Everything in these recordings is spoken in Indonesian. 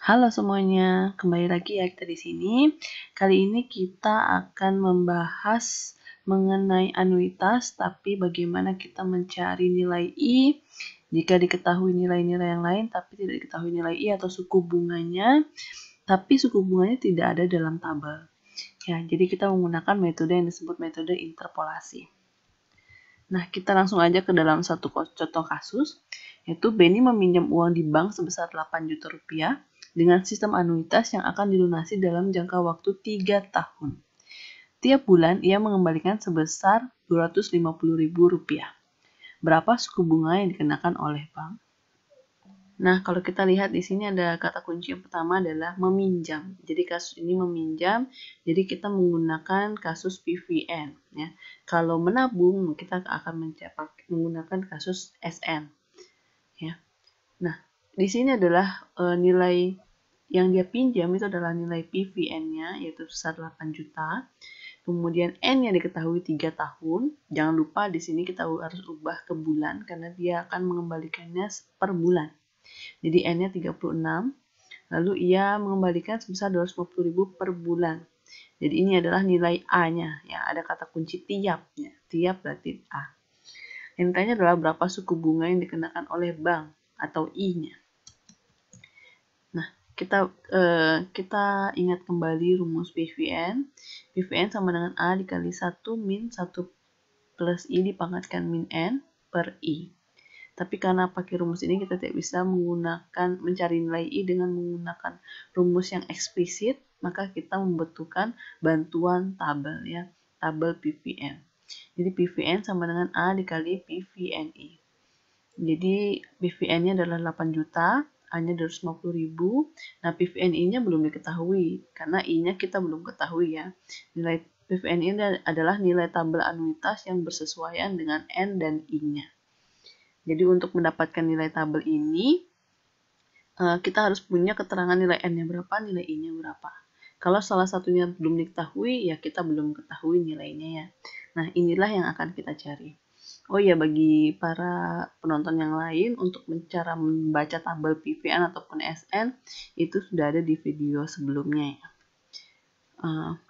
Halo semuanya, kembali lagi ya kita di sini. Kali ini kita akan membahas mengenai anuitas, tapi bagaimana kita mencari nilai I jika diketahui nilai-nilai yang lain, tapi tidak diketahui nilai I atau suku bunganya, tapi suku bunganya tidak ada dalam tabel. Ya, jadi kita menggunakan metode yang disebut metode interpolasi. Nah, kita langsung aja ke dalam satu contoh kasus, yaitu Benny meminjam uang di bank sebesar 8 juta rupiah dengan sistem anuitas yang akan dilunasi dalam jangka waktu 3 tahun. Tiap bulan ia mengembalikan sebesar Rp250.000. Berapa suku bunga yang dikenakan oleh bank? Nah, kalau kita lihat di sini ada kata kunci yang pertama adalah meminjam. Jadi kasus ini meminjam, jadi kita menggunakan kasus PVN. Ya. Kalau menabung, kita akan menggunakan kasus SN. Ya. Nah, di sini adalah nilai yang dia pinjam itu adalah nilai PVN-nya, yaitu sebesar 8 juta. Kemudian N yang diketahui 3 tahun. Jangan lupa di sini kita harus ubah ke bulan, karena dia akan mengembalikannya per bulan. Jadi N-nya 36, lalu ia mengembalikan sebesar 250.000 per bulan. Jadi ini adalah nilai A-nya, ya ada kata kunci tiap, ya. Tiap berarti A. Yang ditanya adalah berapa suku bunga yang dikenakan oleh bank atau I-nya. Nah, kita ingat kembali rumus PVN. PVN sama dengan A dikali 1 min 1 plus I dipangkatkan min N per I. Tapi karena pakai rumus ini kita tidak bisa mencari nilai I dengan menggunakan rumus yang eksplisit, maka kita membutuhkan bantuan tabel, ya, tabel PVN. Jadi PVN sama dengan A dikali PVNI. Jadi PVN-nya adalah 8 juta, A-nya 250.000. Nah, PVNI-nya belum diketahui karena I-nya kita belum ketahui, ya. Nilai PVN ini adalah nilai tabel anuitas yang bersesuaian dengan N dan I-nya. Jadi untuk mendapatkan nilai tabel ini, kita harus punya keterangan nilai N-nya berapa, nilai I-nya berapa. Kalau salah satunya belum diketahui, ya kita belum ketahui nilainya, ya. Nah, inilah yang akan kita cari. Oh ya, bagi para penonton yang lain, untuk cara membaca tabel PVN ataupun SN, itu sudah ada di video sebelumnya, ya.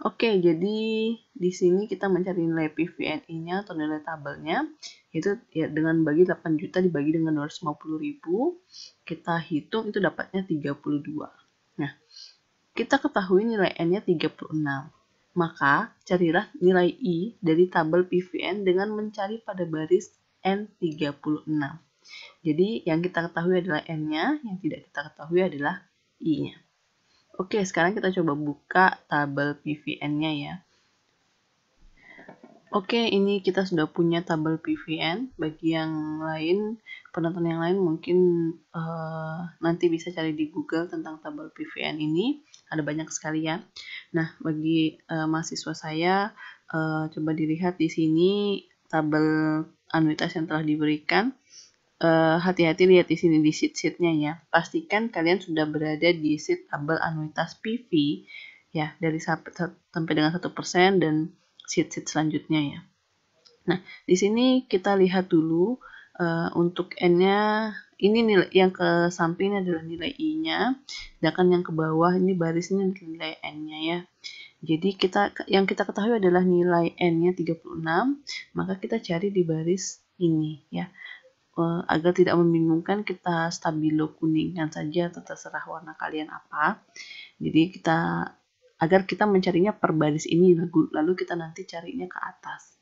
Oke, jadi di sini kita mencari nilai PVNI-nya atau nilai tabelnya, itu ya dengan bagi 8 juta dibagi dengan 250.000, kita hitung itu dapatnya 32. Nah, kita ketahui nilai N-nya 36. Maka carilah nilai I dari tabel PVN dengan mencari pada baris N36. Jadi yang kita ketahui adalah N-nya, yang tidak kita ketahui adalah I-nya. Oke, sekarang kita coba buka tabel PVN-nya, ya. Oke, ini kita sudah punya tabel PVN. Bagi yang lain, penonton yang lain mungkin nanti bisa cari di Google tentang tabel PVN ini. Ada banyak sekali, ya. Nah, bagi mahasiswa saya, coba dilihat di sini tabel anuitas yang telah diberikan. Hati-hati lihat di sini di sheet-sheetnya, ya. Pastikan kalian sudah berada di sheet tabel anuitas PV, ya, dari sampai dengan 1% dan sheet-sheet selanjutnya, ya. Nah, di sini kita lihat dulu untuk N-nya, ini nilai yang ke samping adalah nilai I-nya, sedangkan yang ke bawah ini barisnya nilai N-nya, ya. Jadi yang kita ketahui adalah nilai N-nya 36, maka kita cari di baris ini, ya. Agar tidak membingungkan, kita stabilo kuningan saja atau terserah warna kalian apa. Jadi agar kita mencarinya per baris ini, lalu kita nanti carinya ke atas,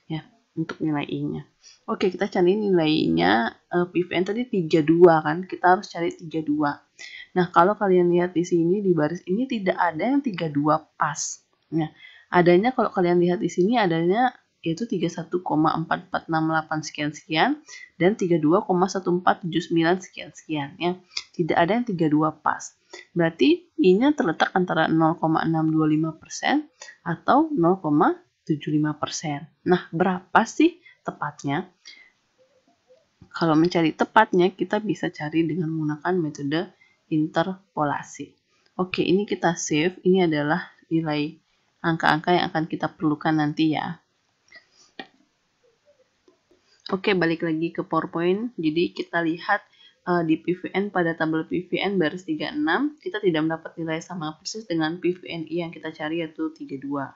ya, untuk nilai I-nya. Oke, kita cari nilainya PVN tadi 32 kan, kita harus cari 32. Nah, kalau kalian lihat di sini di baris ini tidak ada yang 32 pas. Nah, adanya kalau kalian lihat di sini adanya yaitu 31,4468 sekian-sekian dan 32,1479 sekian-sekian, ya. Tidak ada yang 32 pas. Berarti I-nya terletak antara 0,625% atau 0,75%. Nah, berapa sih tepatnya? Kalau mencari tepatnya, kita bisa cari dengan menggunakan metode interpolasi. Oke, ini kita save. Ini adalah nilai angka-angka yang akan kita perlukan nanti, ya. Oke, balik lagi ke PowerPoint. Jadi kita lihat di PVN pada tabel PVN baris 36, kita tidak mendapat nilai sama persis dengan PVNI yang kita cari yaitu 32.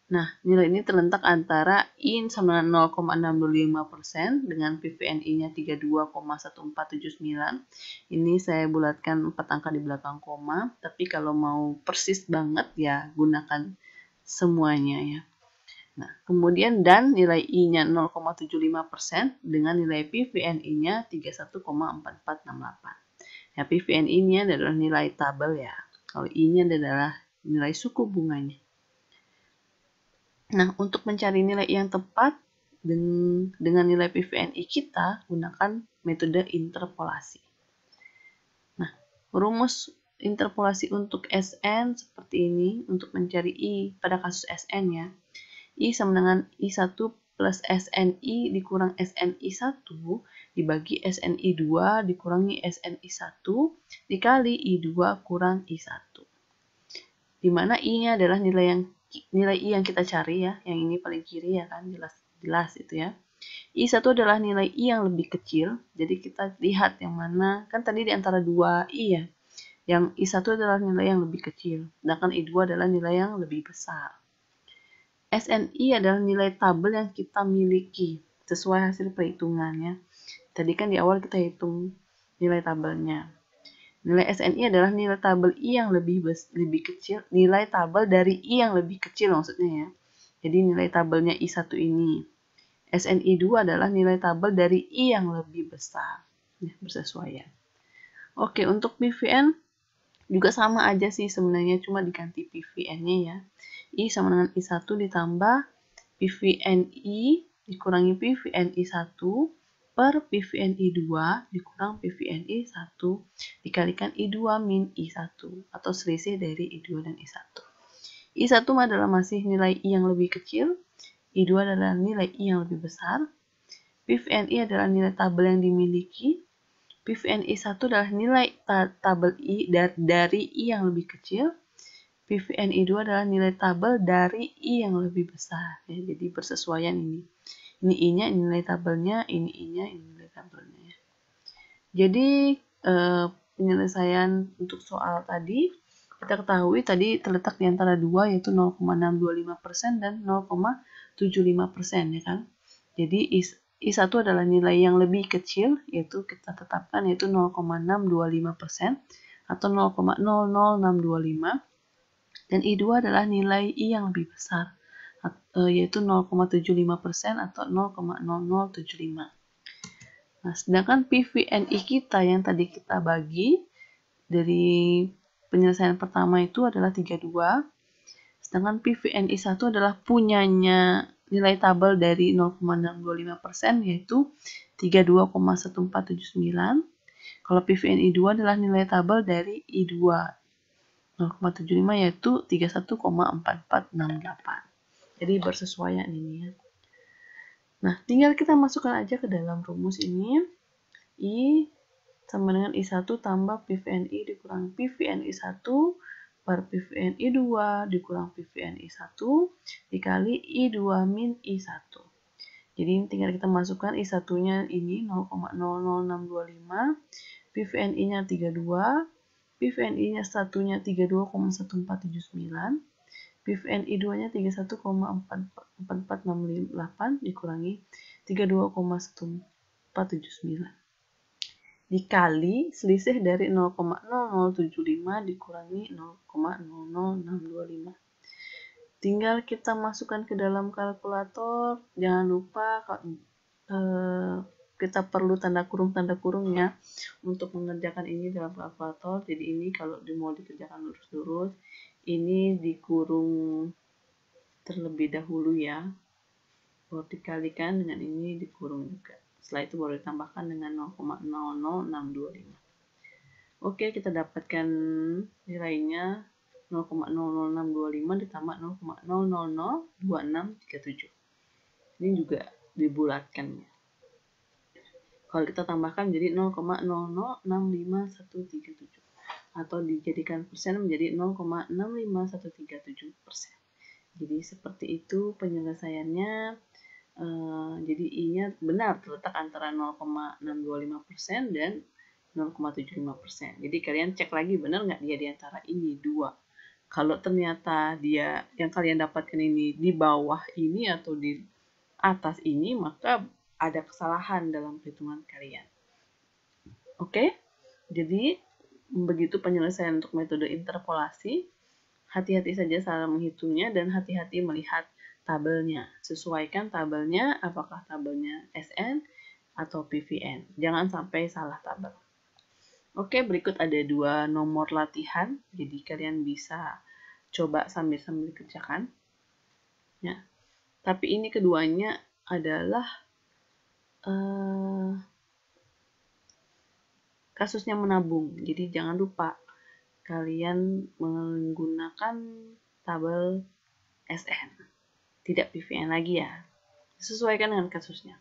Nah, nilai ini terletak antara I sama dengan 0,625% dengan PVNI-nya 32,1479. Ini saya bulatkan 4 angka di belakang koma, tapi kalau mau persis banget ya gunakan semuanya ya. Nah, kemudian dan nilai I-nya 0,75% dengan nilai PVNI-nya 31,4468. Ya, PVNI-nya adalah nilai tabel ya. Kalau I-nya adalah nilai suku bunganya. Nah, untuk mencari nilai yang tepat dengan nilai PVNI kita, gunakan metode interpolasi. Nah, rumus interpolasi untuk SN seperti ini, untuk mencari I pada kasus SN ya. I sama dengan I1 plus SNI dikurang SNI1 dibagi SNI2 dikurangi SNI1 dikali I2 kurang I1. Di mana I-nya adalah nilai I yang kita cari ya, yang ini paling kiri ya kan, jelas itu ya. I1 adalah nilai I yang lebih kecil, jadi kita lihat yang mana, kan tadi di antara 2 I ya, yang I1 adalah nilai yang lebih kecil, sedangkan I2 adalah nilai yang lebih besar. SNI adalah nilai tabel yang kita miliki, sesuai hasil perhitungannya. Tadi kan di awal kita hitung nilai tabelnya. Nilai SNI adalah nilai tabel I yang lebih kecil, nilai tabel dari I yang lebih kecil maksudnya ya. Jadi nilai tabelnya I1 ini. SNI2 adalah nilai tabel dari I yang lebih besar. Ya, bersesuaian. Oke, untuk PVN juga sama aja sih sebenarnya, cuma diganti PVN-nya ya. I sama dengan I1 ditambah PVNI dikurangi PVNI1 per PVNI2 dikurang PVNI1 dikalikan I2 min I1 atau selisih dari I2 dan I1. I1 adalah masih nilai I yang lebih kecil, I2 adalah nilai I yang lebih besar, PVNI adalah nilai tabel yang dimiliki, PVNI1 adalah nilai tabel I dari I yang lebih kecil, PVNI2 adalah nilai tabel dari I yang lebih besar. Ya, jadi bersesuaian ini. Ini I-nya, ini nilai tabelnya, ini I-nya, ini nilai tabelnya. Jadi penyelesaian untuk soal tadi, kita ketahui tadi terletak di antara 2 yaitu 0,625% dan 0,75% ya kan. Jadi I1 adalah nilai yang lebih kecil, yaitu kita tetapkan yaitu 0,625% atau 0,00625. Dan I2 adalah nilai I yang lebih besar, yaitu 0,75% atau 0,0075. Nah, sedangkan PVNI kita yang tadi kita bagi dari penyelesaian pertama itu adalah 32, sedangkan PVNI1 adalah punyanya nilai tabel dari 0,625% yaitu 32,1479. Kalau PVNI2 adalah nilai tabel dari I2 0,75 yaitu 31,4468. Jadi bersesuaian ini ya. Nah, tinggal kita masukkan aja ke dalam rumus ini. I sama dengan I1 tambah PVNI dikurang PVNI1 per PVNI2 dikurang PVNI1 dikali I2 min I1. Jadi tinggal kita masukkan I1-nya ini 0,00625, PVNI-nya 32, PVNI-nya satunya 32,1479, PVNI2-nya 31,4468 dikurangi 32,1479 dikali selisih dari 0,0075 dikurangi 0,00625. Tinggal kita masukkan ke dalam kalkulator. Jangan lupa kita perlu tanda kurung ya untuk mengerjakan ini dalam kalkulator. Jadi ini kalau mau dikerjakan lurus-lurus, ini dikurung terlebih dahulu ya, baru dikalikan dengan ini dikurung juga. Setelah itu baru ditambahkan dengan 0,00625. Oke, kita dapatkan nilainya 0,00625 ditambah 0,0002637. Ini juga dibulatkan ya. Kalau kita tambahkan jadi 0,0065137 atau dijadikan persen menjadi 0,65137%. Jadi seperti itu penyelesaiannya. Jadi I-nya benar terletak antara 0,625% dan 0,75%. Jadi kalian cek lagi benar nggak dia di antara ini dua. Kalau ternyata dia yang kalian dapatkan ini di bawah ini atau di atas ini, maka ada kesalahan dalam perhitungan kalian. Oke? Jadi begitu penyelesaian untuk metode interpolasi. Hati-hati saja salah menghitungnya dan hati-hati melihat tabelnya. Sesuaikan tabelnya, apakah tabelnya SN atau PVN. Jangan sampai salah tabel. Oke, berikut ada 2 nomor latihan. Jadi kalian bisa coba sambil-sambil kerjakan. Ya. Tapi ini keduanya adalah kasusnya menabung. Jadi jangan lupa kalian menggunakan tabel SN, tidak PVN lagi ya. Sesuaikan dengan kasusnya.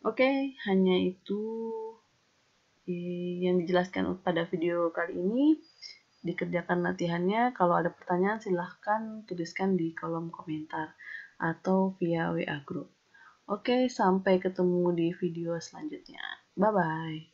Oke, hanya itu yang dijelaskan pada video kali ini. Dikerjakan latihannya. Kalau ada pertanyaan silahkan tuliskan di kolom komentar atau via WA group. Oke, sampai ketemu di video selanjutnya. Bye-bye.